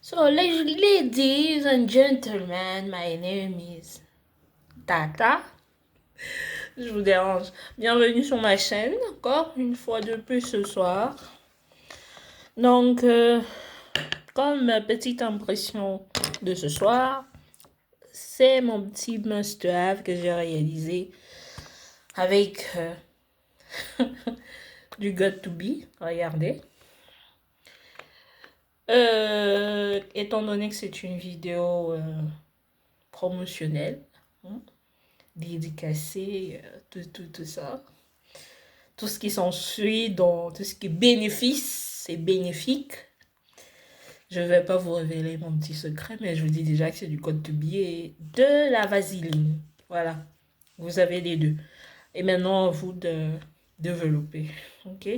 So, ladies and gentlemen, my name is Tata. Je vous dérange. Bienvenue sur ma chaîne, encore une fois de plus ce soir. Donc, comme petite impression de ce soir, c'est mon petit must-have que j'ai réalisé avec du Got to Be. Regardez. Étant donné que c'est une vidéo promotionnelle, dédicacée, tout ça, tout ce qui s'ensuit, dans tout ce qui est bénéfice et bénéfique. Je ne vais pas vous révéler mon petit secret, mais je vous dis déjà que c'est du Got to Be et de la vaseline. Voilà, vous avez les deux. Et maintenant, vous de développer, ok?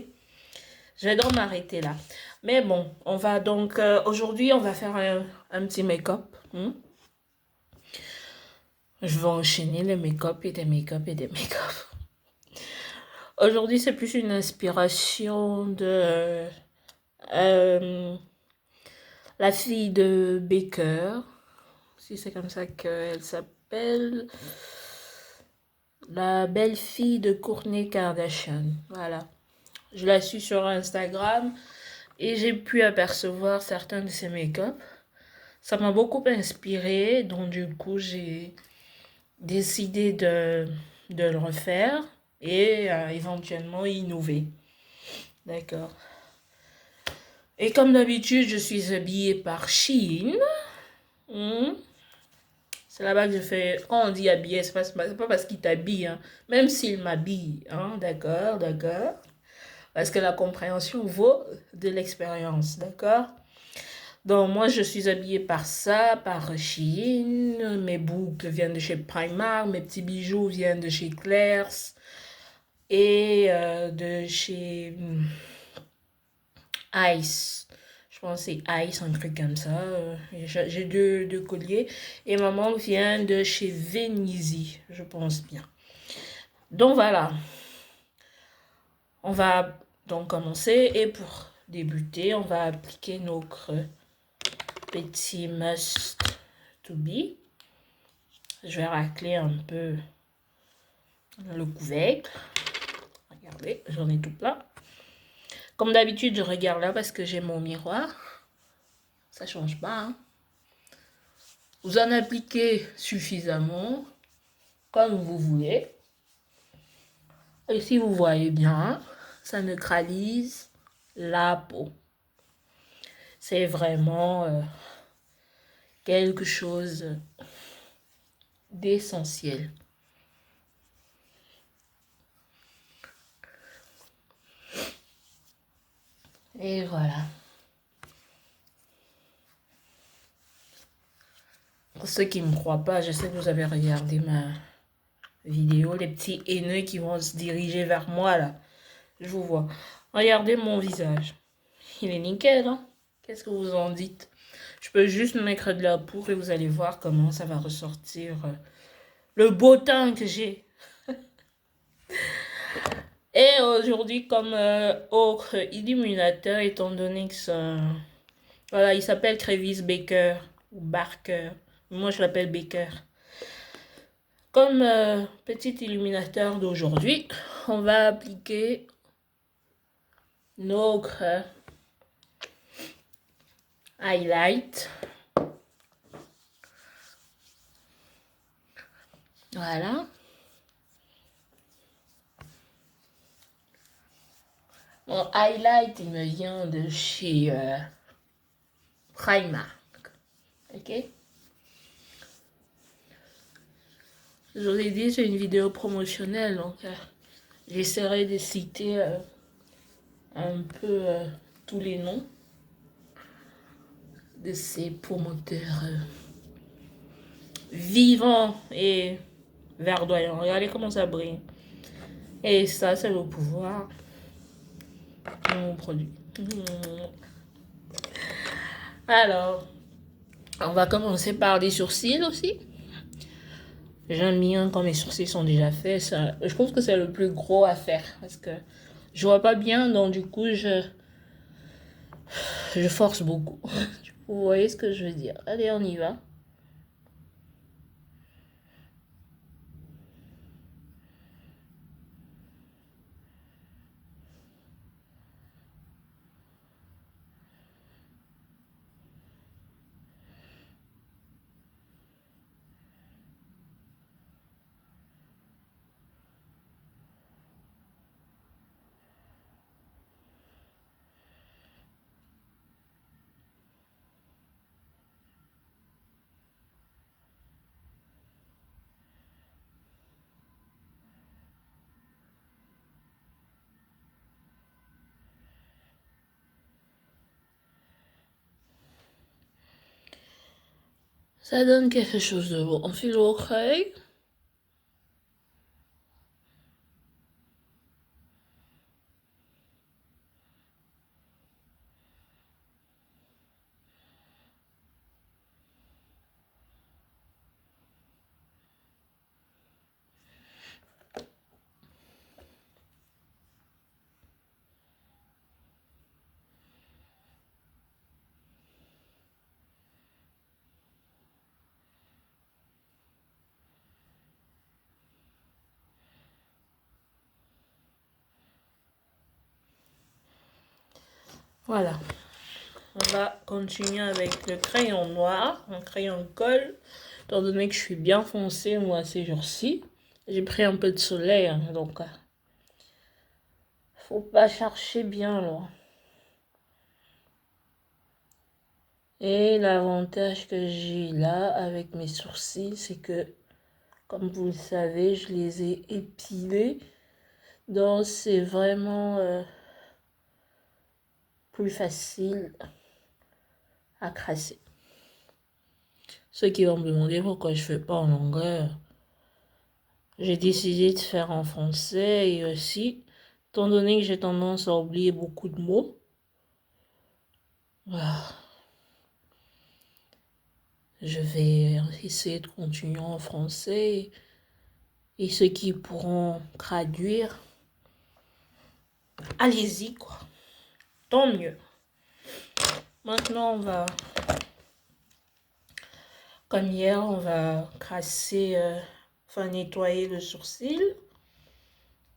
Je vais donc m'arrêter là. Mais bon, on va donc... aujourd'hui, on va faire un petit make-up. Je vais enchaîner les make-up et des make-up et des make-up. Aujourd'hui, c'est plus une inspiration de... la fille de Baker. Si c'est comme ça qu'elle s'appelle. La belle-fille de Kourtney Kardashian. Voilà. Je la suis sur Instagram et j'ai pu apercevoir certains de ses make-up. Ça m'a beaucoup inspiré, donc du coup j'ai décidé de le refaire et éventuellement innover. D'accord. Et comme d'habitude, je suis habillée par Shein. C'est là-bas que je fais... Quand on dit habillé, c'est pas parce qu'il t'habille, hein. Même s'il m'habille, hein. D'accord, d'accord. Parce que la compréhension vaut de l'expérience, d'accord? Donc, moi, je suis habillée par ça, par Shein. Mes boucles viennent de chez Primark. Mes petits bijoux viennent de chez Claire's. Et de chez Ice. Je pense que c'est Ice, un truc comme ça. J'ai deux colliers. Et maman vient de chez Venisi, je pense bien. Donc, voilà. On va donc commencer. Et pour débuter, on va appliquer notre petit must to be. Je vais racler un peu le couvercle. Regardez, j'en ai tout plein. Comme d'habitude, je regarde là parce que j'ai mon miroir. Ça change pas, hein. Vous en appliquez suffisamment, comme vous voulez. Et si vous voyez bien, ça neutralise la peau. C'est vraiment quelque chose d'essentiel. Et voilà. Pour ceux qui ne me croient pas, je sais que vous avez regardé ma vidéo. Les petits haineux qui vont se diriger vers moi, là. Je vous vois. Regardez mon visage. Il est nickel, hein? Qu'est-ce que vous en dites? Je peux juste mettre de la poudre et vous allez voir comment ça va ressortir le beau teint que j'ai. Et aujourd'hui, comme autre illuminateur, étant donné que ça... Voilà, il s'appelle Travis Baker ou Barker. Moi, je l'appelle Baker. Comme petit illuminateur d'aujourd'hui, on va appliquer notre highlight. Voilà. Mon highlight, il me vient de chez Primark. Ok? Je vous ai dit, c'est une vidéo promotionnelle, donc j'essaierai de citer un peu tous les noms de ces promoteurs vivants et verdoyants. Regardez comment ça brille. Et ça, c'est le pouvoir de mon produit. Alors, on va commencer par les sourcils aussi. J'aime bien quand mes sourcils sont déjà faits. Ça, je pense que c'est le plus gros à faire parce que je vois pas bien, donc du coup, je force beaucoup. Vous voyez ce que je veux dire? Allez, on y va. Ça donne quelque chose de beau. On file au crayon. Voilà. On va continuer avec le crayon noir, un crayon colle. Étant donné que je suis bien foncée, moi, ces jours-ci, j'ai pris un peu de soleil, hein, donc faut pas chercher bien loin. Et l'avantage que j'ai là avec mes sourcils, c'est que, comme vous le savez, je les ai épilés. Donc, c'est vraiment plus facile à crasser. Ceux qui vont me demander pourquoi je fais pas en anglais, j'ai décidé de faire en français et aussi, étant donné que j'ai tendance à oublier beaucoup de mots, je vais essayer de continuer en français et ceux qui pourront traduire, allez-y quoi, tant mieux. Maintenant on va, comme hier, on va crasser, enfin nettoyer le sourcil,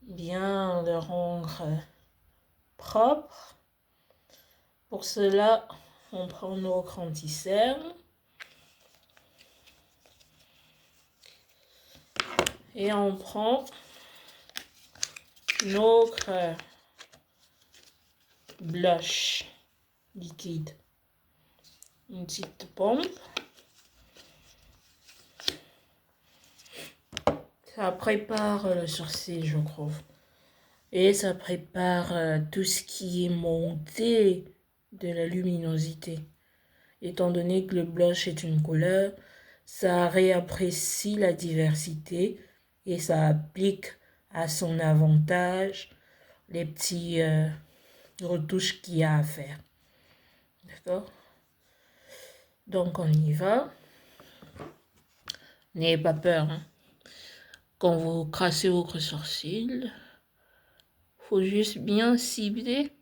bien le rendre propre. Pour cela, on prend nos anti-cernes et on prend notre blush liquide. Une petite pompe. Ça prépare le sourcil, je trouve. Et ça prépare tout ce qui est monté de la luminosité. Étant donné que le blush est une couleur, ça réapprécie la diversité et ça applique à son avantage les petits retouches qu'il y a à faire. D'accord? Donc on y va. N'ayez pas peur. Hein. Quand vous crassez votre sourcil, faut juste bien cibler,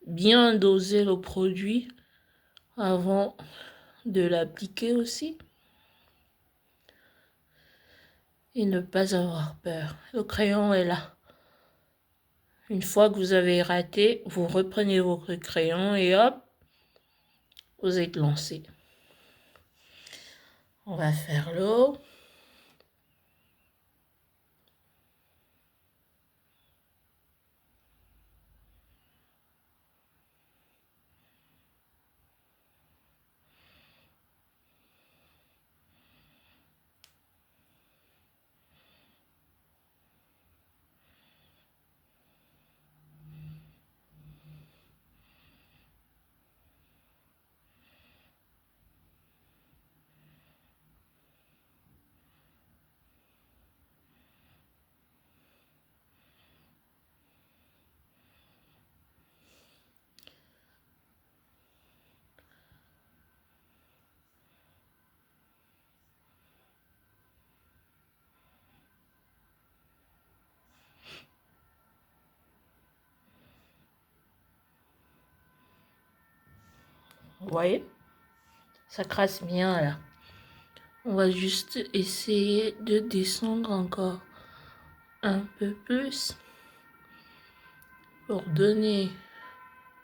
bien doser le produit avant de l'appliquer aussi. Et ne pas avoir peur. Le crayon est là. Une fois que vous avez raté, vous reprenez votre crayon et hop, vous êtes lancé. On va faire l'eau. Vous voyez? Ça crasse bien là. On va juste essayer de descendre encore un peu plus pour donner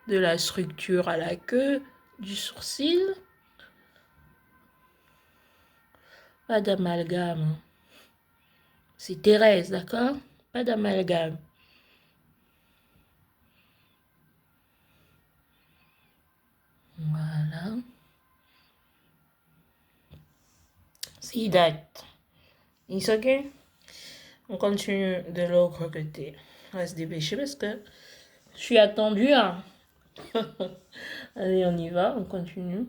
de la structure à la queue du sourcil. Pas d'amalgame. C'est Thérèse, d'accord? Pas d'amalgame. Voilà. See that. It's okay? On continue de l'autre côté. On va se dépêcher parce que je suis attendue. Hein? Allez, on y va, on continue.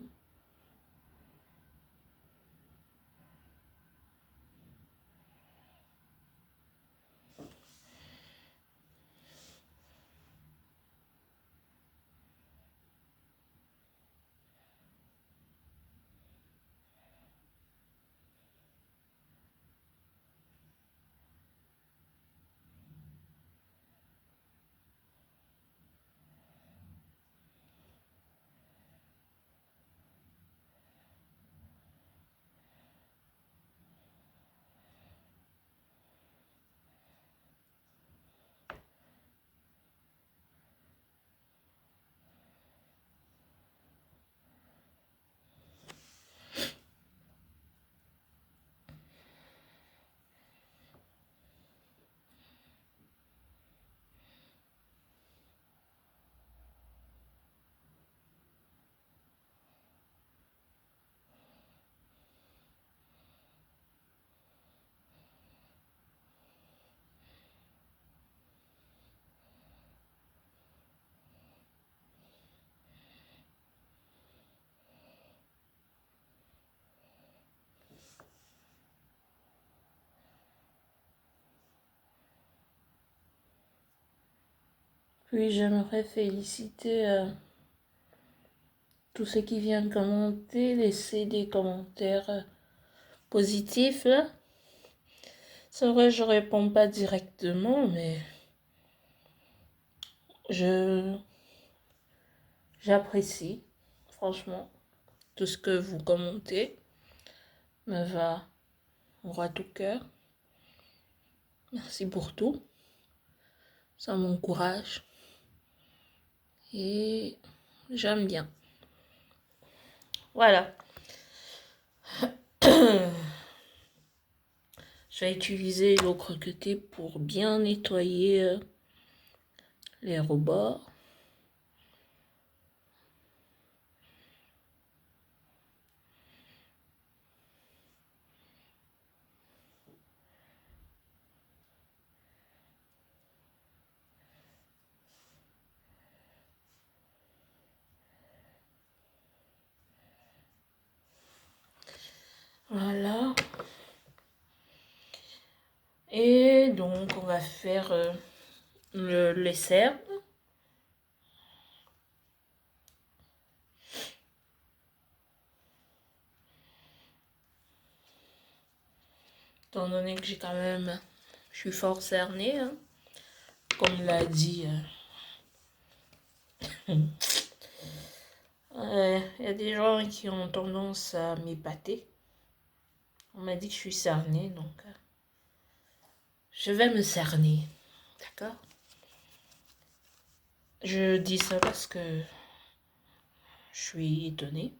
Puis j'aimerais féliciter tous ceux qui viennent commenter, laisser des commentaires positifs là. C'est vrai, je réponds pas directement, mais j'apprécie, franchement, tout ce que vous commentez me va droit au cœur. Merci pour tout. Ça m'encourage. Et j'aime bien. Voilà. Je vais utiliser l'eau croquetée pour bien nettoyer les rebords. Voilà. Et donc, on va faire les cernes. Étant donné que je suis fort cernée, hein, comme l'a dit. Il y a des gens qui ont tendance à m'épater. On m'a dit que je suis cernée, donc je vais me cerner. D'accord? Je dis ça parce que je suis étonnée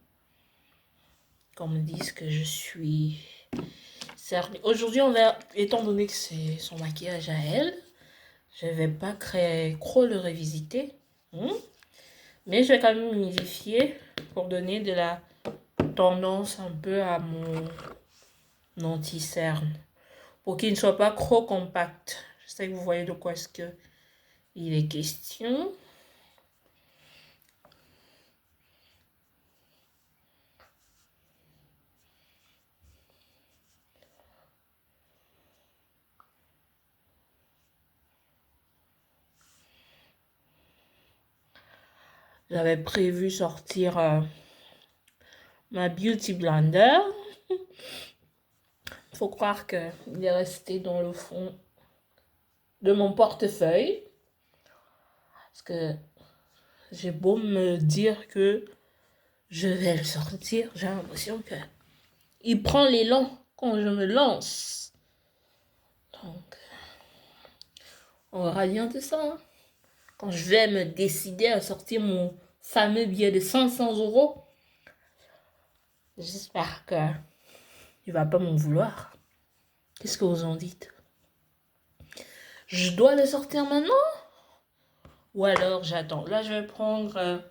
qu'on me dise que je suis cernée. Aujourd'hui, étant donné que c'est son maquillage à elle, je vais pas trop le revisiter. Mais je vais quand même humidifier pour donner de la tendance un peu à mon anti-cerne. Pour qu'il ne soit pas trop compact. Je sais que vous voyez de quoi est-ce que il est question. J'avais prévu sortir ma Beauty Blender. Faut croire qu'il est resté dans le fond de mon portefeuille. Parce que j'ai beau me dire que je vais le sortir. J'ai l'impression que il prend l'élan quand je me lance. Donc, on verra bien de ça. Hein. Quand je vais me décider à sortir mon fameux billet de 500 euros, j'espère que il va pas m'en vouloir. Qu'est-ce que vous en dites? Je dois le sortir maintenant? Ou alors j'attends. Là, je vais prendre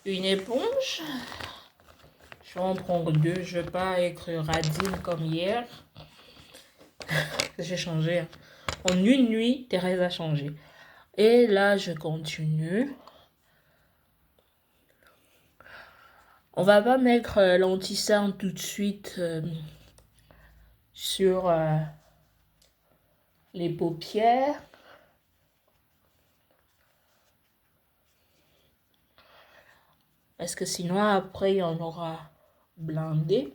une éponge. Je vais en prendre deux. Je vais pas être radine comme hier. J'ai changé. En une nuit, Thérèse a changé. Et là, je continue. On va pas mettre l'anti-cerne tout de suite sur les paupières. Parce que sinon, après, il y en aura blindé.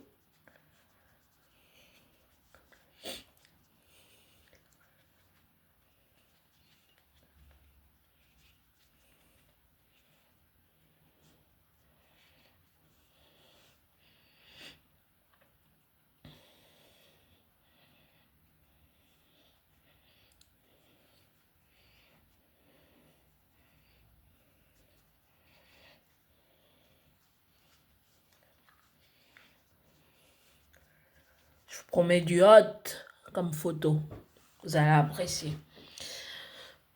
Je vous promets du hot comme photo. Vous allez apprécier.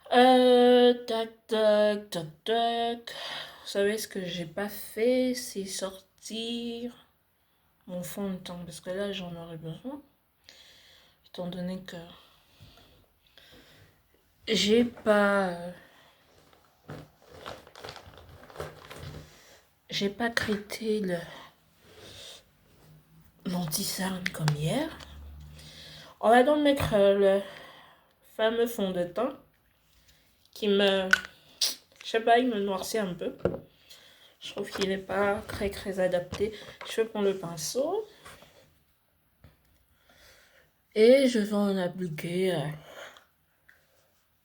Tac, tac, tac, tac. Vous savez ce que j'ai pas fait, c'est sortir mon fond de teint. Parce que là, j'en aurais besoin. Étant donné que j'ai pas traité l'anti-cerne comme hier. On va donc mettre le fameux fond de teint qui me, je sais pas, il me noircit un peu. Je trouve qu'il n'est pas très adapté. Je vais prendre le pinceau et je vais en appliquer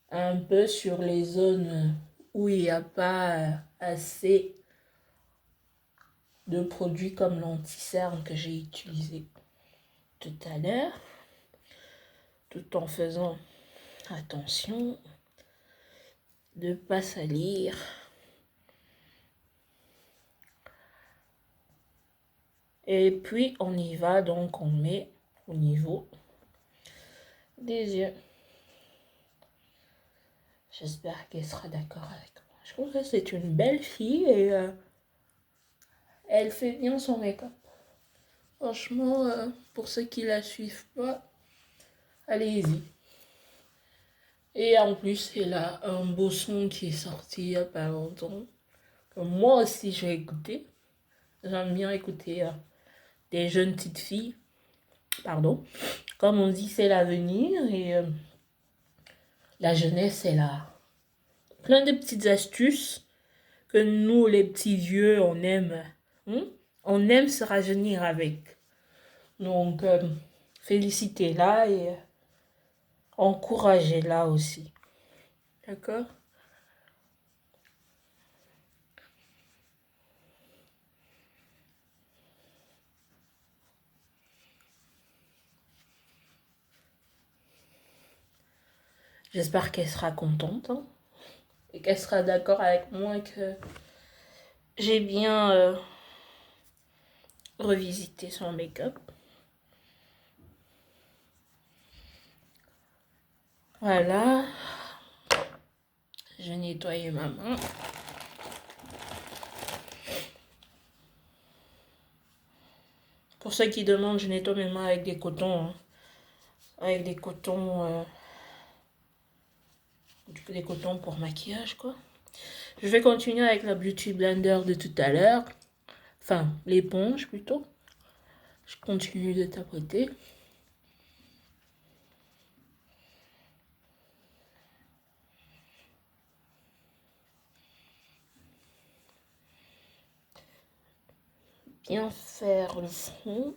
un peu sur les zones où il n'y a pas assez de produits comme l'anti-cerne que j'ai utilisé tout à l'heure, tout en faisant attention de ne pas salir. Et puis on y va, donc on met au niveau des yeux. J'espère qu'elle sera d'accord avec moi. Je trouve que c'est une belle fille et elle fait bien son make-up. Franchement, pour ceux qui la suivent pas, allez-y. Et en plus, elle a un beau son qui est sorti il n'y a pas longtemps. Que moi aussi, je vais écouter. J'aime bien écouter des jeunes petites filles. Pardon. Comme on dit, c'est l'avenir et la jeunesse, elle a plein de petites astuces que nous, les petits vieux, on aime. On aime se rajeunir avec. Donc, félicitez-la et encouragez-la aussi. D'accord? J'espère qu'elle sera contente hein, et qu'elle sera d'accord avec moi que j'ai bien revisité son make-up. Voilà. Je nettoie ma main. Pour ceux qui demandent, je nettoie mes mains avec des cotons. Hein. Avec des cotons... des cotons pour maquillage, quoi. Je vais continuer avec la Beauty Blender de tout à l'heure. Enfin, l'éponge plutôt. Je continue de tapoter. Bien faire le front.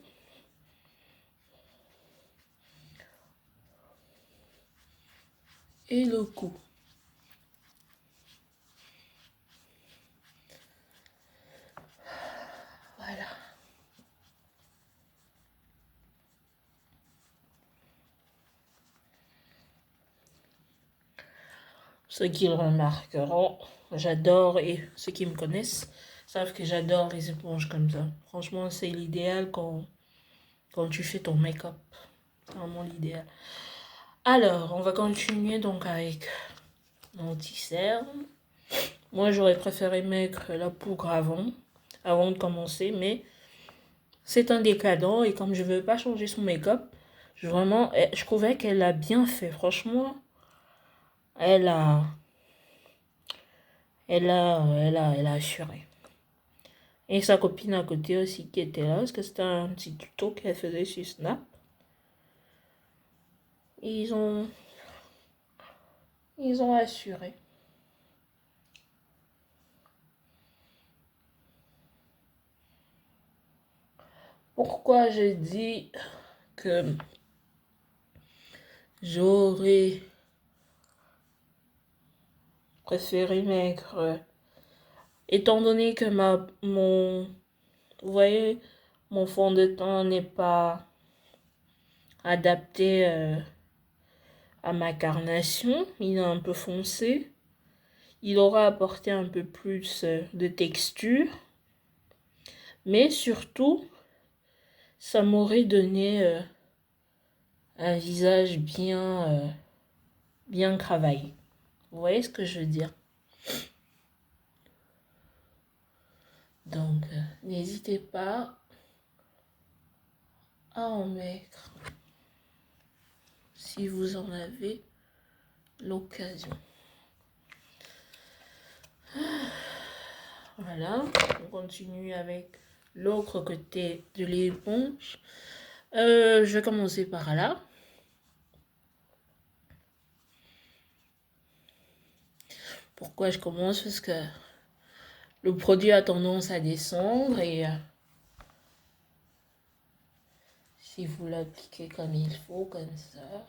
Et le cou. Ceux qui le remarqueront, j'adore, et ceux qui me connaissent savent que j'adore les éponges comme ça. Franchement, c'est l'idéal quand tu fais ton make-up. C'est vraiment l'idéal. Alors, on va continuer donc avec mon anti-cerne. Moi, j'aurais préféré mettre la poudre avant de commencer, mais c'est un décadent et comme je veux pas changer son make-up, je trouvais qu'elle a bien fait. Franchement, elle a, elle a assuré. Et sa copine à côté aussi qui était là, parce que c'était un petit tuto qu'elle faisait sur Snap. Ils ont, ils ont assuré. Pourquoi je dis que j'aurais préféré mettre, étant donné que vous voyez, mon fond de teint n'est pas adapté à ma carnation, il est un peu foncé. Il aura apporté un peu plus de texture, mais surtout, ça m'aurait donné un visage bien travaillé. Vous voyez ce que je veux dire? Donc, n'hésitez pas à en mettre si vous en avez l'occasion. Voilà, on continue avec l'autre côté de l'éponge. Je vais commencer par là. Pourquoi je commence? Parce que le produit a tendance à descendre et si vous l'appliquez comme il faut, comme ça.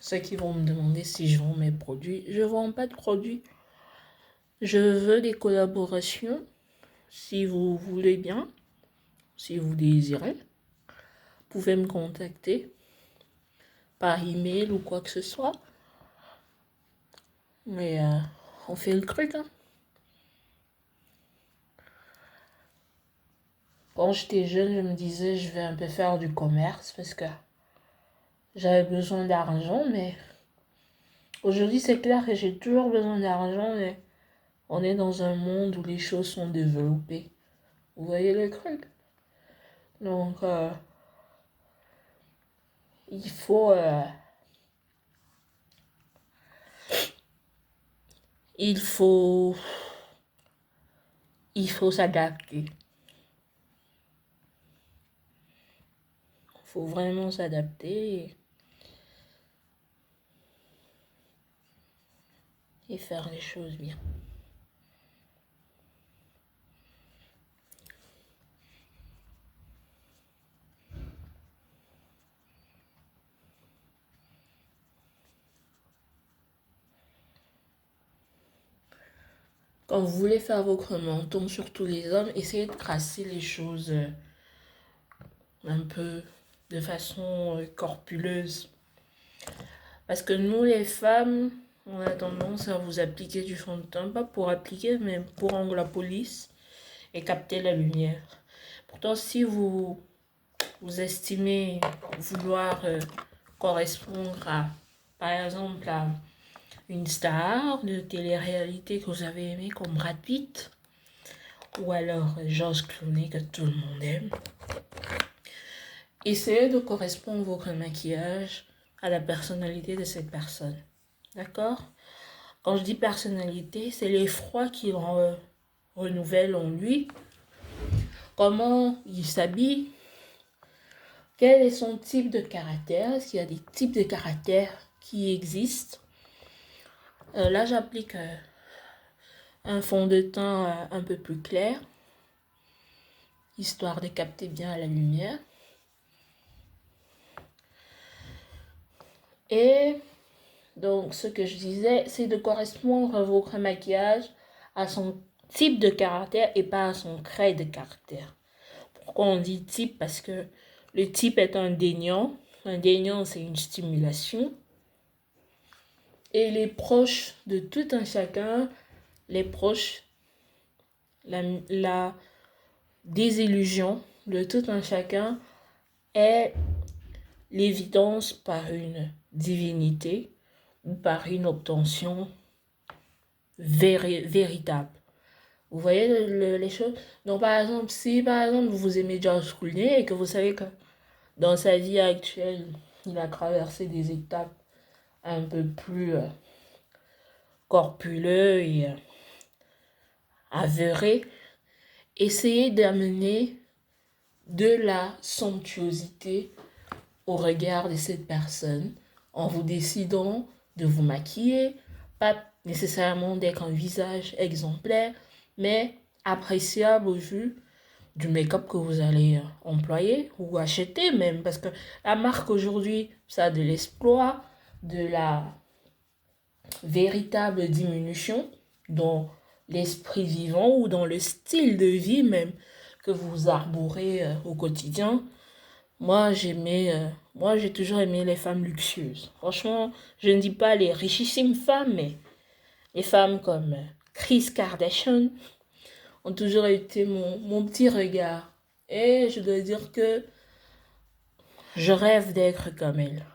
Ceux qui vont me demander si je vends mes produits, je ne vends pas de produits. Je veux des collaborations. Si vous voulez bien, si vous désirez, vous pouvez me contacter par email ou quoi que ce soit. Mais on fait le truc, hein. Quand j'étais jeune, je me disais, je vais un peu faire du commerce parce que j'avais besoin d'argent, mais aujourd'hui, c'est clair que j'ai toujours besoin d'argent, mais on est dans un monde où les choses sont développées. Vous voyez le truc? Donc, il faut, euh, il faut, il faut s'adapter. Il faut vraiment s'adapter et faire les choses bien. Quand vous voulez faire votre menton, surtout les hommes, essayez de tracer les choses un peu de façon corpuleuse. Parce que nous, les femmes, on a tendance à vous appliquer du fond de teint, pas pour appliquer, mais pour rendre la police et capter la lumière. Pourtant, si vous estimez vouloir correspondre à, par exemple, à une star de télé-réalité que vous avez aimé comme Brad Pitt, ou alors George Clooney que tout le monde aime, essayez de correspondre votre maquillage à la personnalité de cette personne. D'accord? Quand je dis personnalité, c'est l'effroi qu'il renouvelle en lui, comment il s'habille, quel est son type de caractère, est-ce qu'il y a des types de caractères qui existent. Là, j'applique un fond de teint un peu plus clair, histoire de capter bien la lumière. Et donc, ce que je disais, c'est de correspondre à votre maquillage à son type de caractère et pas à son trait de caractère. Pourquoi on dit type? Parce que le type est un déniant. Un déniant, c'est une stimulation. et les proches de tout un chacun, les proches, la désillusion de tout un chacun est l'évidence par une divinité ou par une obtention véritable. Vous voyez les choses? Donc, par exemple, si par exemple vous aimez George Clooney et que vous savez que dans sa vie actuelle, il a traversé des étapes un peu plus corpuleux et avérées, essayez d'amener de la somptuosité au regard de cette personne en vous décidant de vous maquiller, pas nécessairement d'être un visage exemplaire, mais appréciable au vu du make-up que vous allez employer ou acheter même, parce que la marque aujourd'hui, ça a de l'exploit, de la véritable diminution dans l'esprit vivant ou dans le style de vie même que vous arborez au quotidien. Moi, j'ai toujours aimé les femmes luxueuses. Franchement, je ne dis pas les richissimes femmes, mais les femmes comme Kris Kardashian ont toujours été mon petit regard. Et je dois dire que je rêve d'être comme elle.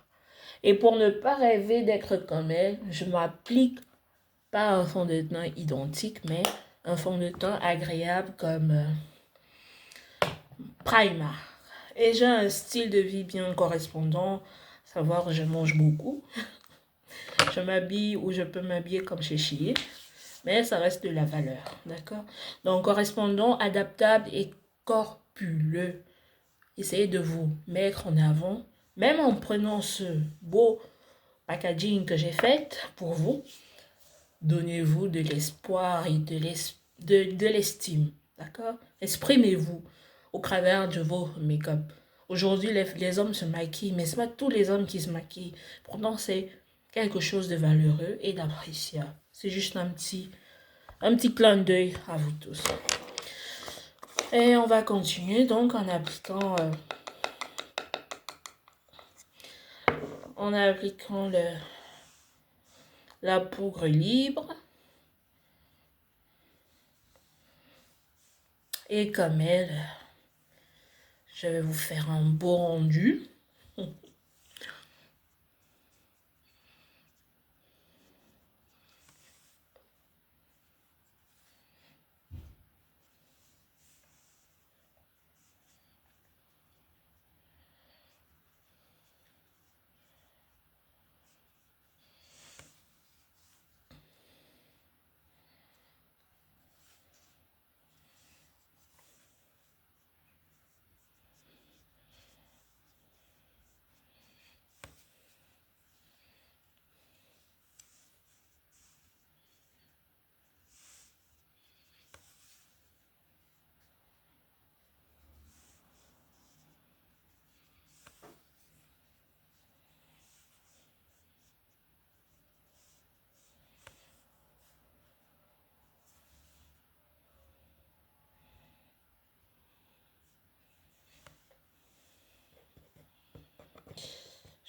Et pour ne pas rêver d'être comme elle, je m'applique pas un fond de teint identique, mais un fond de teint agréable comme Primark. Et j'ai un style de vie bien correspondant, à savoir je mange beaucoup. Je m'habille ou je peux m'habiller comme chez Chier, mais ça reste de la valeur, d'accord? Donc correspondant, adaptable et corpuleux. Essayez de vous mettre en avant, même en prenant ce beau packaging que j'ai fait pour vous. Donnez-vous de l'espoir et de l'estime, d'accord? Exprimez-vous au travers de vos make-up. Aujourd'hui, les hommes se maquillent, mais ce n'est pas tous les hommes qui se maquillent. Pourtant, c'est quelque chose de valeureux et d'appréciable. C'est juste un petit clin d'œil à vous tous. Et on va continuer donc en appliquant la poudre libre. Et comme elle, je vais vous faire un beau rendu.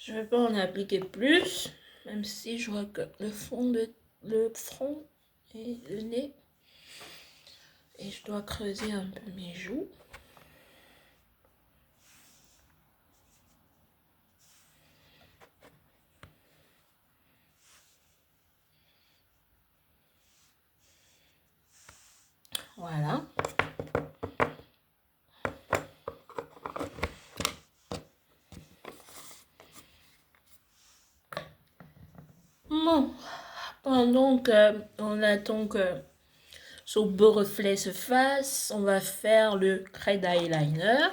Je ne vais pas en appliquer plus, même si je vois que le front et le nez. Et je dois creuser un peu mes joues. Voilà. Bon, pendant qu'on attend que ce beau reflet se fasse, on va faire le cred eyeliner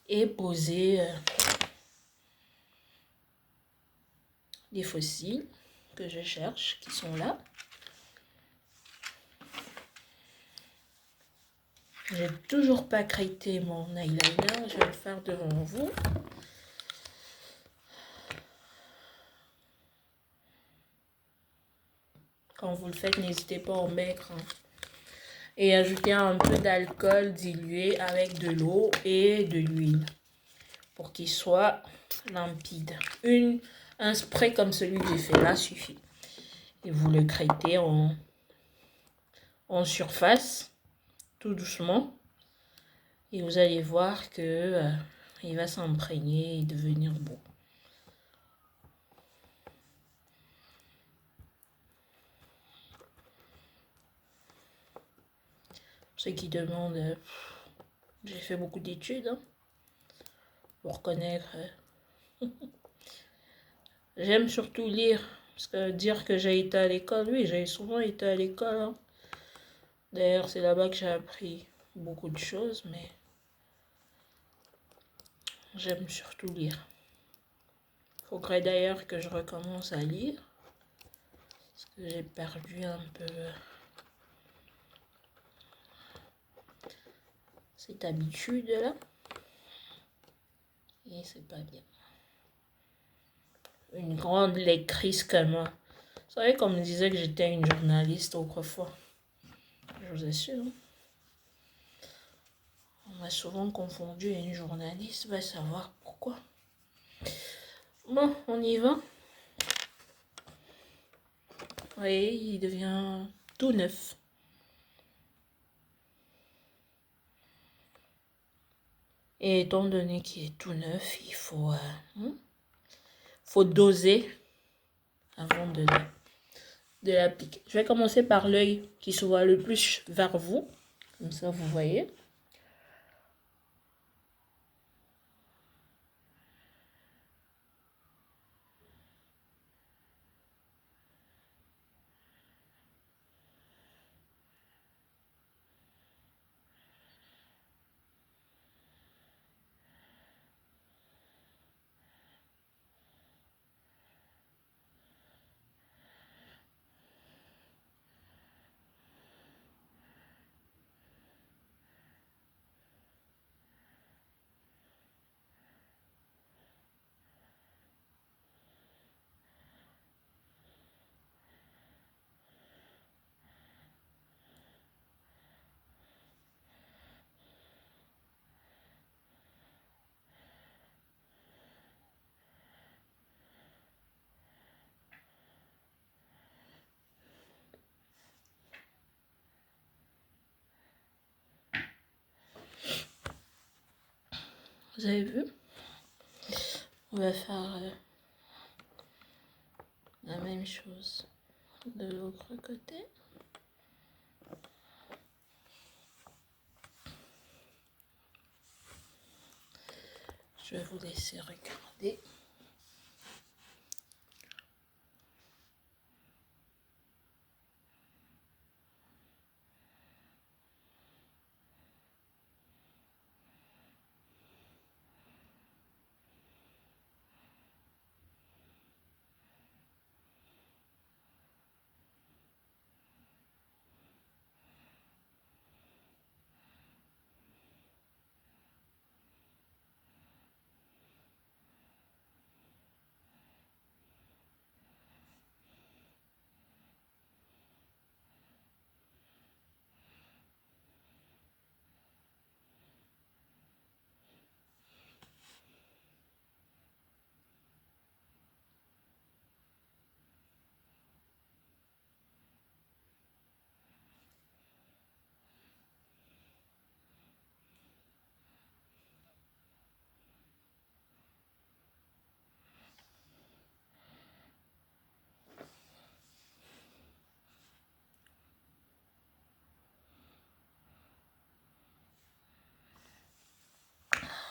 et poser les fossiles que je cherche, qui sont là. J'ai toujours pas crété mon eyeliner, je vais le faire devant vous. Quand vous le faites, n'hésitez pas à en mettre. Et ajouter un peu d'alcool dilué avec de l'eau et de l'huile pour qu'il soit limpide. Une Un spray comme celui que j'ai fait là suffit. Et vous le crêtez en surface, tout doucement. Et vous allez voir que il va s'imprégner et devenir beau. Ceux qui demandent, j'ai fait beaucoup d'études hein, pour connaître. J'aime surtout lire, parce que dire que j'ai été à l'école, oui, j'ai souvent été à l'école. Hein. D'ailleurs, c'est là-bas que j'ai appris beaucoup de choses, mais j'aime surtout lire. Faudrait d'ailleurs que je recommence à lire, parce que j'ai perdu un peu cette habitude-là, et c'est pas bien. Une grande lectrice comme moi. Vous savez, comme on disait que j'étais une journaliste autrefois. Je vous assure. On m'a souvent confondu à une journaliste. Va savoir pourquoi. Bon, on y va. Oui, il devient tout neuf. Et étant donné qu'il est tout neuf, il faut doser avant de l'appliquer. Je vais commencer par l'œil qui se voit le plus vers vous. Comme ça, vous voyez. Vous avez vu? On va faire la même chose de l'autre côté. Je vais vous laisser regarder.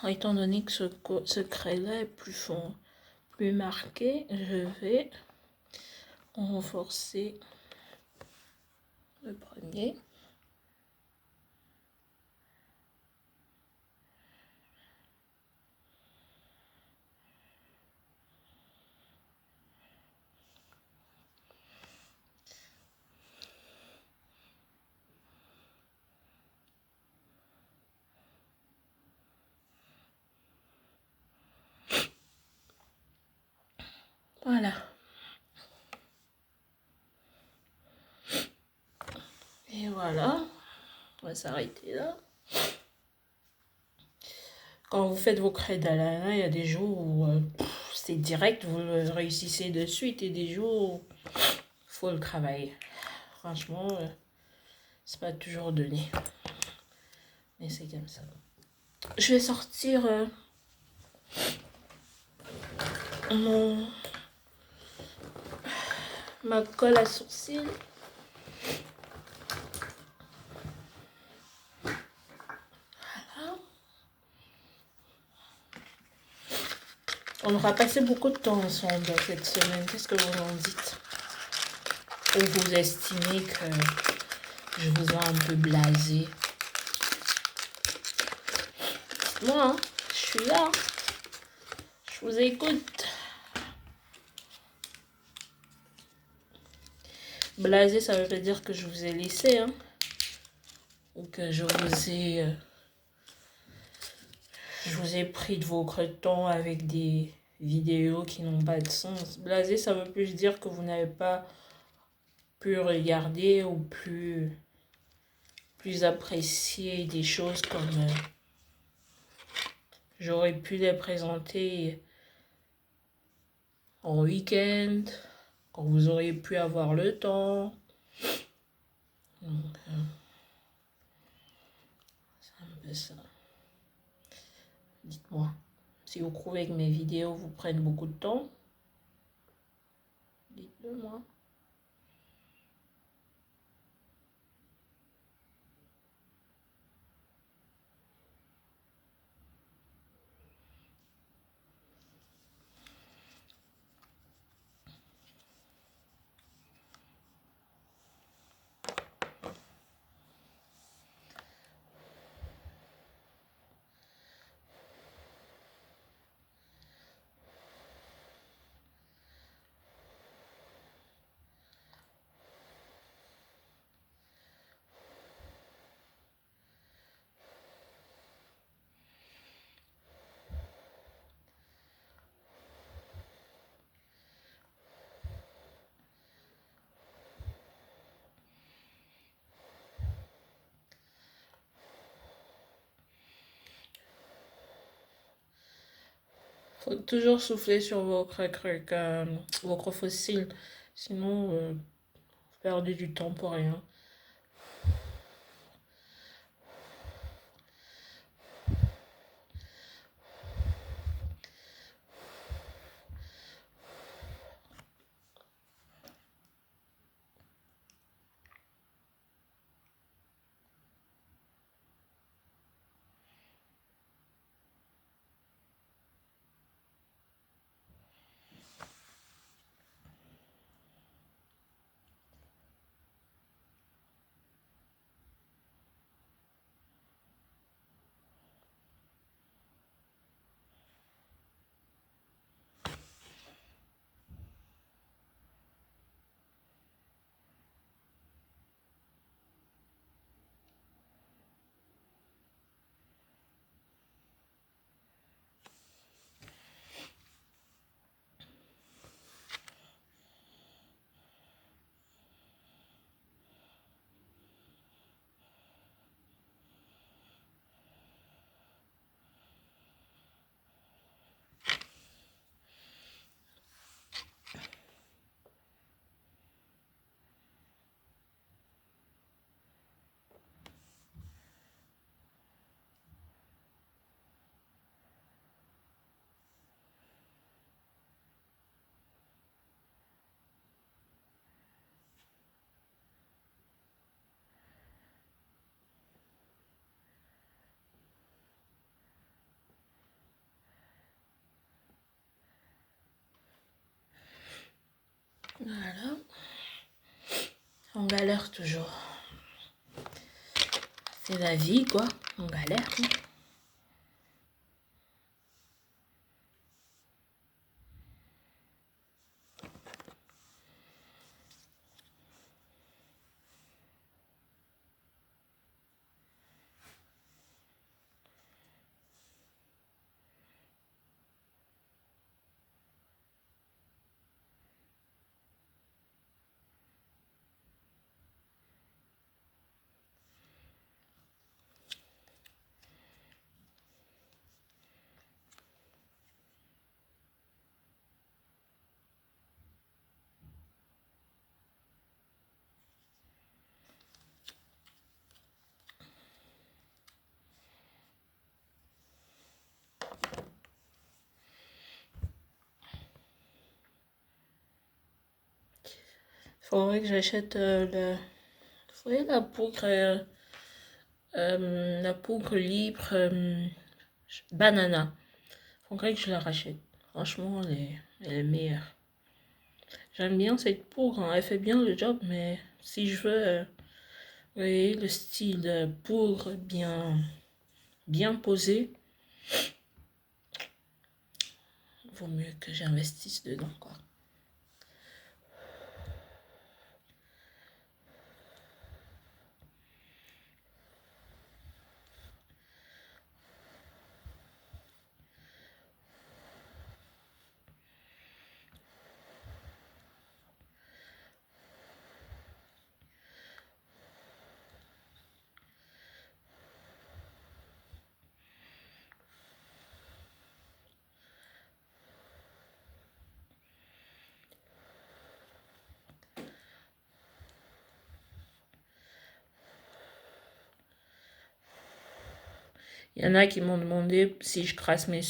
Étant donné que ce craie-là est plus fond, plus marqué, je vais renforcer le premier. Voilà. Et voilà. On va s'arrêter là. Quand vous faites vos craies d'Alana, il y a des jours où c'est direct, vous le réussissez de suite et des jours, faut le travailler. Franchement, c'est pas toujours donné. Mais c'est comme ça. Je vais sortir ma colle à sourcils. On aura passé beaucoup de temps ensemble cette semaine. Qu'est-ce que vous en dites? Ou vous estimez que je vous ai un peu blasé? Moi, hein, je suis là. Je vous écoute. Blasé, ça veut pas dire que je vous ai laissé, hein. Ou que je vous ai pris de votre temps avec des vidéos qui n'ont pas de sens. Blasé, ça veut plus dire que vous n'avez pas pu regarder ou plus apprécier des choses comme j'aurais pu les présenter en week-end, quand vous auriez pu avoir le temps. Donc, c'est un peu ça. Dites-moi, si vous trouvez que mes vidéos vous prennent beaucoup de temps, dites-le moi. Faut toujours souffler sur vos fossiles, sinon vous perdez du temps pour rien. Voilà. On galère toujours. C'est la vie, quoi. On galère. Hein. Faudrait que j'achète faudrait la poudre libre banana. Faudrait que je la rachète. Franchement, elle est meilleure. J'aime bien cette poudre, hein. Elle fait bien le job, mais si je veux, vous voyez, le style de poudre bien posé, vaut mieux que j'investisse dedans, quoi. Il y en a qui m'ont demandé si je crasse mes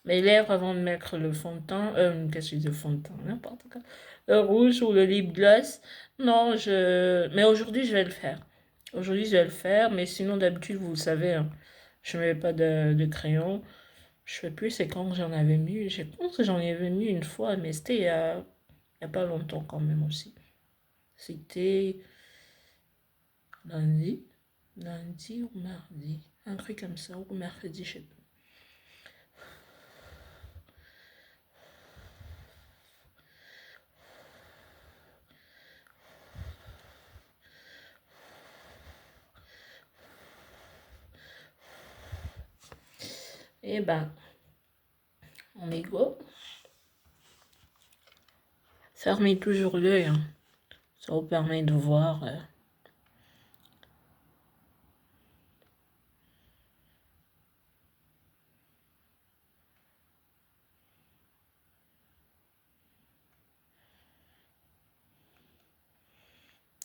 lèvres avant de mettre le fond de teint. Qu'est-ce que je dis, le fond de teint, n'importe quoi. Le rouge ou le lip gloss. Non, mais aujourd'hui, je vais le faire. Aujourd'hui, je vais le faire, mais sinon, d'habitude, vous le savez, hein, je ne mets pas de crayon. Je fais plus, c'est quand j'en avais mis. Je pense que j'en avais mis une fois, mais c'était il y a pas longtemps quand même aussi. C'était lundi. Lundi ou mardi. Un truc comme ça, ou mercredi, je sais pas. Et ben, on est go. Fermez toujours l'œil, hein. Ça vous permet de voir.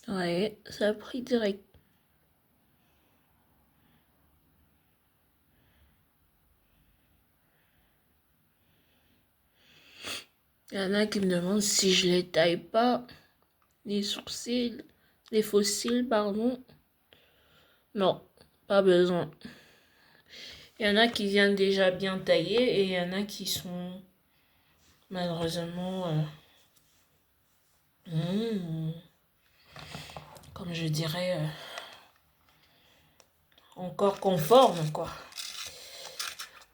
Ouais, ça a pris direct. Il y en a qui me demandent si je les taille pas, les sourcils, les faux cils, pardon. Non, pas besoin. Il y en a qui viennent déjà bien taillés et il y en a qui sont malheureusement, comme je dirais, encore conformes, quoi.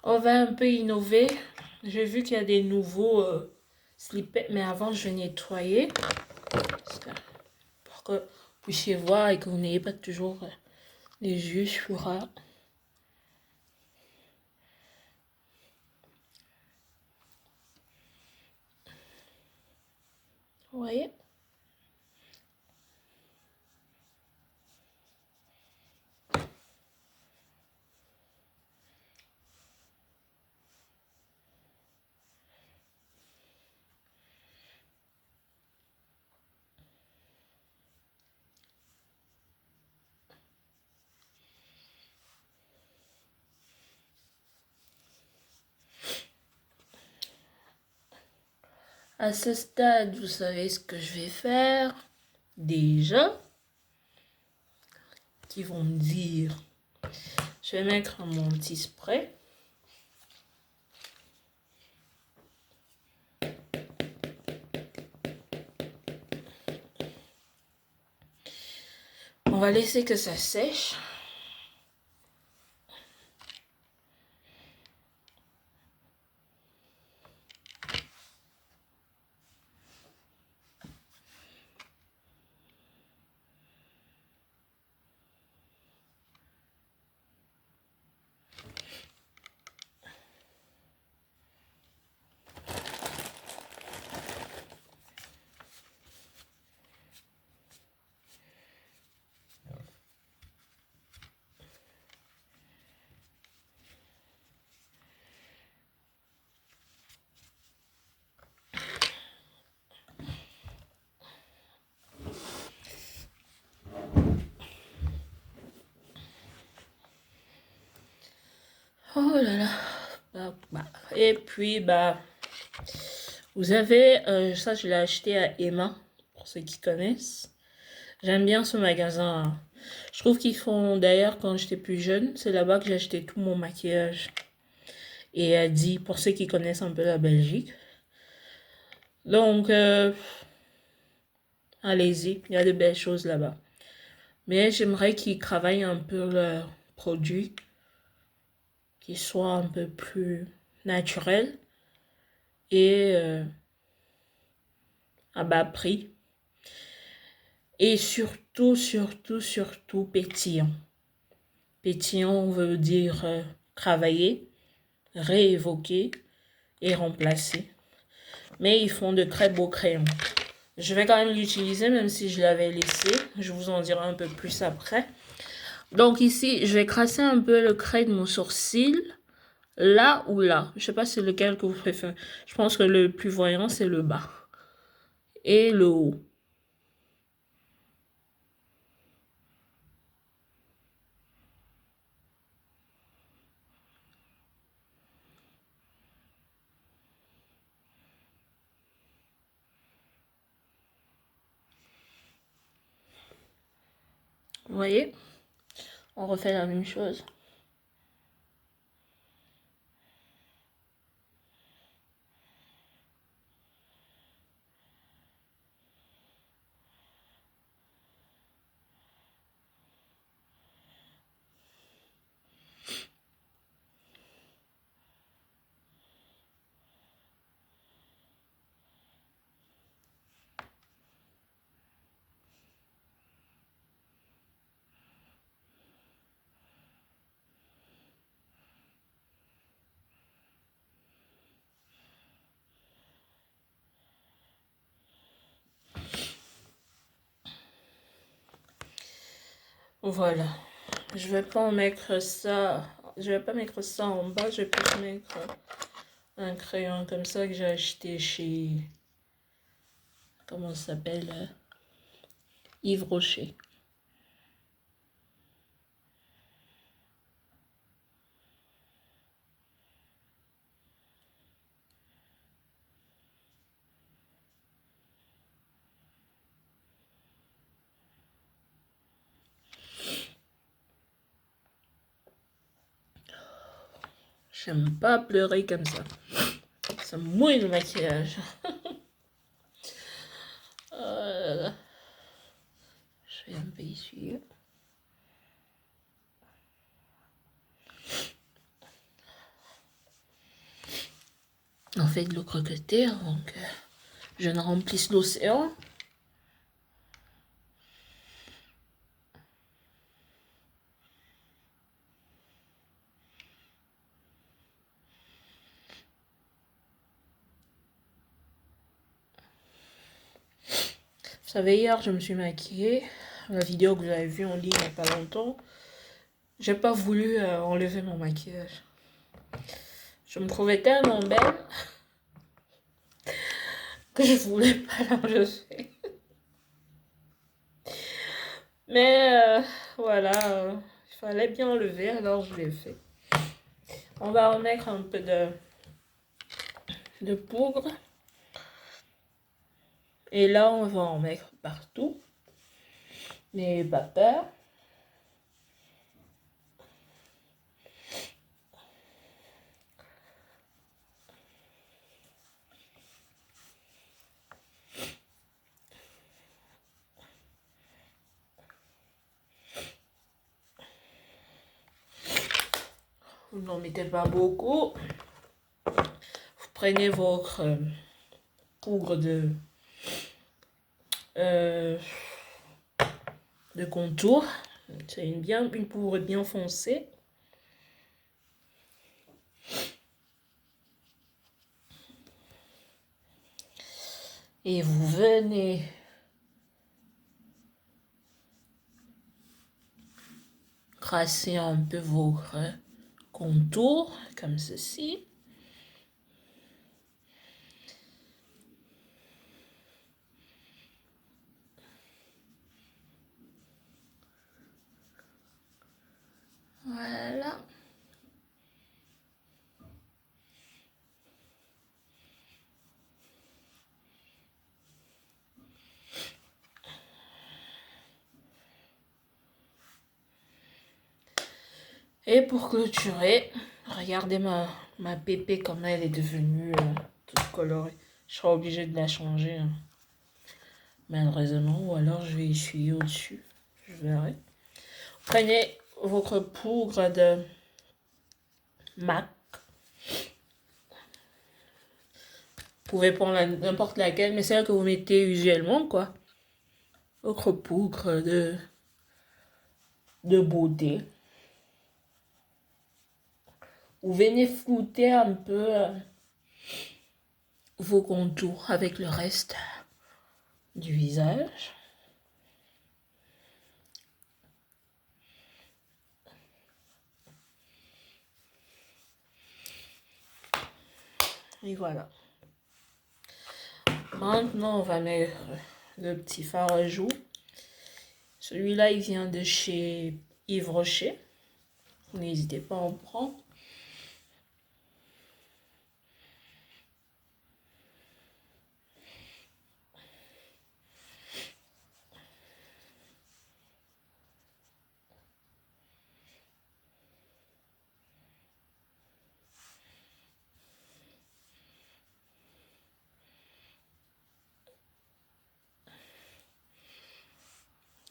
On va un peu innover. J'ai vu qu'il y a des nouveaux slippets, mais avant je vais nettoyer pour que vous puissiez voir et que vous n'ayez pas toujours les yeux sur ras. Vous voyez? À ce stade, vous savez ce que je vais faire déjà. Qui vont me dire, je vais mettre mon petit spray. On va laisser que ça sèche. Oh là là. Et puis, vous avez, ça je l'ai acheté à Emma. pour ceux qui connaissent. J'aime bien ce magasin. Je trouve qu'ils font, d'ailleurs, quand j'étais plus jeune, c'est là-bas que j'ai acheté tout mon maquillage. Et elle dit, pour ceux qui connaissent un peu la Belgique. Donc, allez-y, il y a de belles choses là-bas. Mais j'aimerais qu'ils travaillent un peu leurs produits, qu'ils soient un peu plus naturels et à bas prix. Et surtout pétillant. Pétillant veut dire travailler, réévoquer et remplacer. Mais ils font de très beaux crayons. Je vais quand même l'utiliser même si je l'avais laissé. Je vous en dirai un peu plus après. Donc ici, je vais crasser un peu le crayon de mon sourcil. Là ou là. Je sais pas c'est lequel que vous préférez. Je pense que le plus voyant, c'est le bas. Et le haut. Vous voyez? On refait la même chose. Voilà. Je vais pas mettre ça. Je vais pas mettre ça en bas. Je vais plus mettre un crayon comme ça que j'ai acheté chez. Comment ça s'appelle? Yves Rocher. J'aime pas pleurer comme ça. Ça mouille le maquillage. Je vais un peu essuyer. On fait de l'eau croquetée avant que je ne remplisse l'océan. Vous savez, hier, je me suis maquillée. La vidéo que vous avez vue en ligne il n'y a pas longtemps. J'ai pas voulu enlever mon maquillage. Je me trouvais tellement belle que je voulais pas l'enlever. Mais voilà, il fallait bien enlever, alors je l'ai fait. On va remettre un peu de poudre. Et là, on va en mettre partout. Mais pas peur. Vous n'en mettez pas beaucoup. Vous prenez votre poudre de contour. C'est une poudre bien foncée. Et vous venez tracer un peu votre contour comme ceci. Voilà. Et pour clôturer, regardez ma pépé comme elle est devenue toute colorée. Je serai obligée de la changer, hein, malheureusement, ou alors je vais essuyer au-dessus. Je verrai. Prenez votre poudre de MAC. Vous pouvez prendre n'importe laquelle, mais celle que vous mettez usuellement, quoi. Votre poudre de beauté. Vous venez flouter un peu vos contours avec le reste du visage. Et voilà. Maintenant, on va mettre le petit fard à joues. Celui-là, il vient de chez Yves Rocher. N'hésitez pas à en prendre.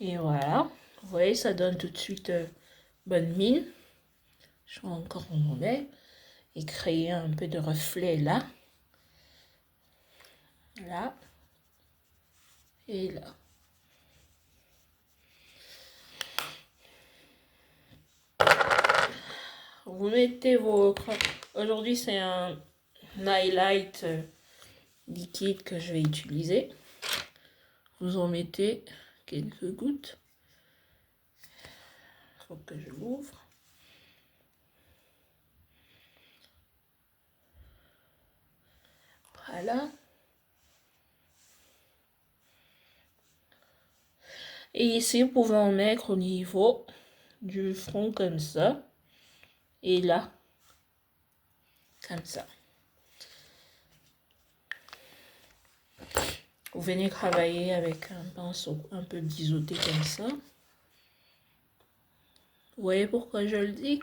Et voilà. Vous voyez, ça donne tout de suite bonne mine. Je vais encore enlever et créer un peu de reflet là. Là. Et là. Vous mettez vos... Aujourd'hui, c'est un highlight liquide que je vais utiliser. Vous en mettez quelques gouttes. Il faut que je l'ouvre. Voilà. Et ici, vous pouvez en mettre au niveau du front comme ça. Et là, comme ça. Vous venez travailler avec un pinceau un peu biseauté comme ça. Vous voyez pourquoi je le dis?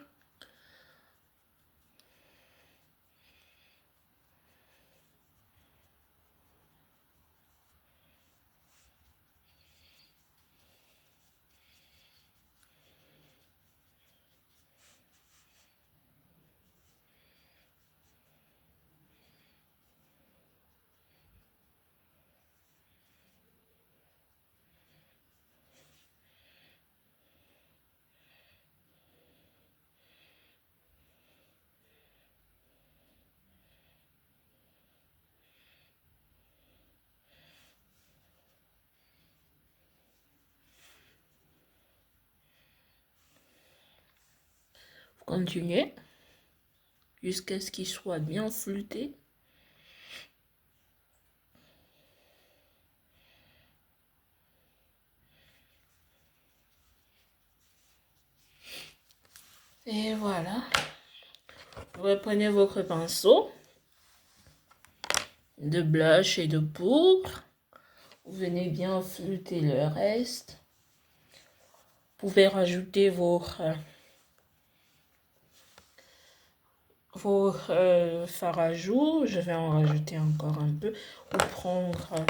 Vous continuez jusqu'à ce qu'il soit bien fluté. Et voilà. Vous reprenez votre pinceau de blush et de poudre. Vous venez bien flouter le reste. Vous pouvez rajouter vos fards à joues. Je vais en rajouter encore un peu. Ou prendre...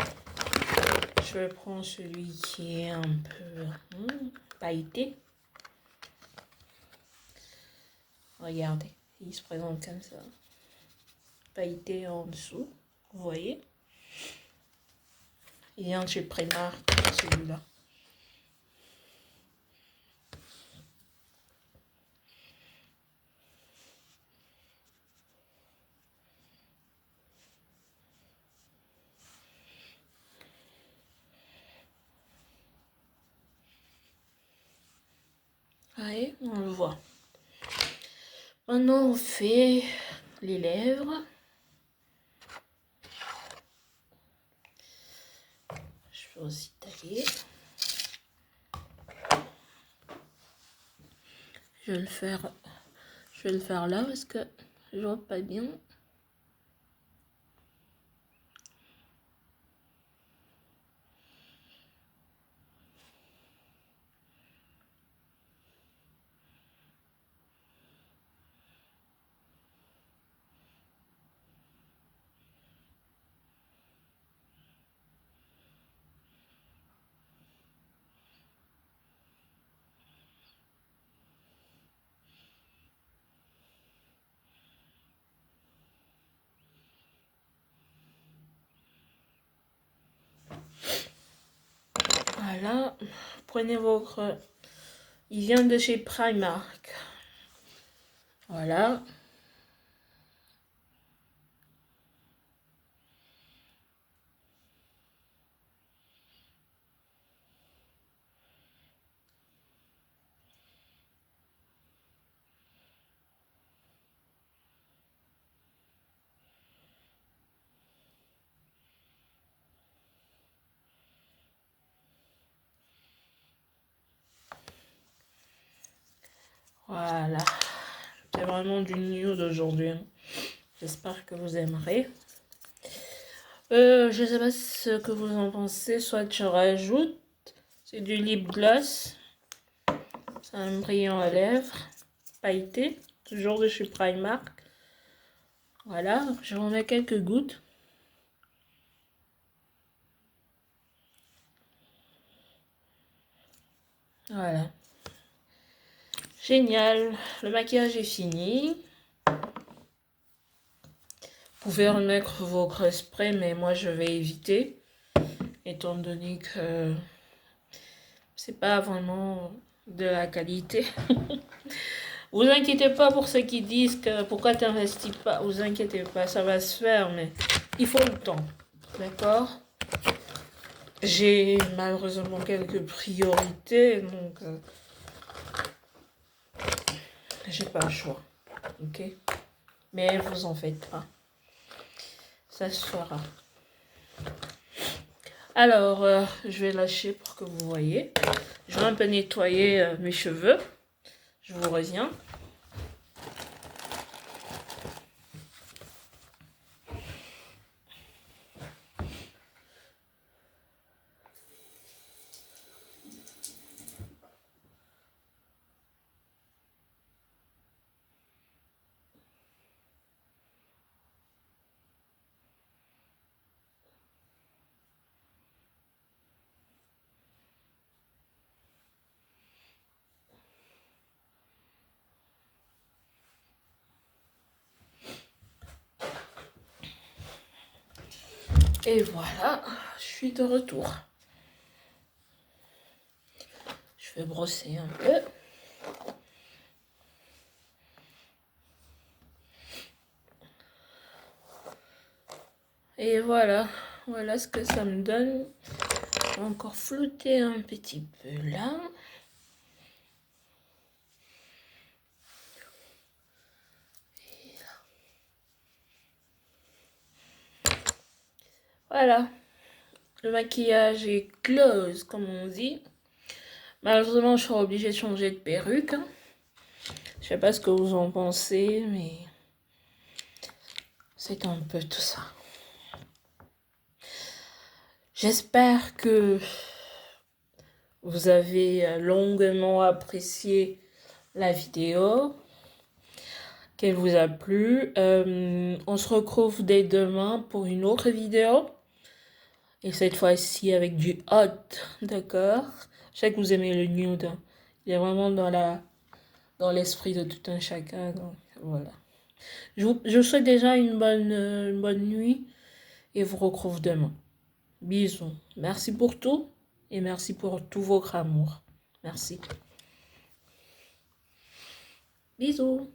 je vais prendre celui qui est un peu pailleté. Regardez, il se présente comme ça. Pailleté en dessous, vous voyez. Il vient de chez Primark, celui-là. Allez, on le voit. Maintenant, on fait les lèvres. Je vais aussi tailler. Je vais le faire là parce que je vois pas bien. Voilà. Prenez votre... Il vient de chez Primark. Voilà. Voilà. C'est vraiment du nude aujourd'hui. J'espère que vous aimerez. Je sais pas ce que vous en pensez. Soit je rajoute. C'est du lip gloss. C'est un brillant à lèvres. Pailleté. Toujours de chez Primark. Voilà. Je vous mets quelques gouttes. Voilà. Génial. Le maquillage est fini. Vous pouvez remettre votre spray, mais moi je vais éviter. Étant donné que c'est pas vraiment de la qualité. Vous inquiétez pas pour ceux qui disent que pourquoi tu n'investis pas. Vous inquiétez pas, ça va se faire, mais il faut le temps. D'accord? J'ai malheureusement quelques priorités, donc j'ai pas le choix. Ok? Mais vous en faites pas. Ça se fera. Alors, je vais lâcher pour que vous voyez. Je vais un peu nettoyer mes cheveux. Je vous reviens. Et voilà, je suis de retour. Je vais brosser un peu. Et voilà, voilà ce que ça me donne. Je vais encore flouter un petit peu là. Voilà, le maquillage est close comme on dit. Malheureusement, je serai obligée de changer de perruque. Je sais pas ce que vous en pensez, mais c'est un peu tout ça. J'espère que vous avez longuement apprécié la vidéo, qu'elle vous a plu. On se retrouve dès demain pour une autre vidéo. Et cette fois-ci avec du hot, d'accord? Je sais que vous aimez le nude. Il est vraiment dans l'esprit de tout un chacun. Donc voilà. Je vous souhaite déjà une bonne nuit et vous retrouve demain. Bisous. Merci pour tout et merci pour tout votre amour. Merci. Bisous.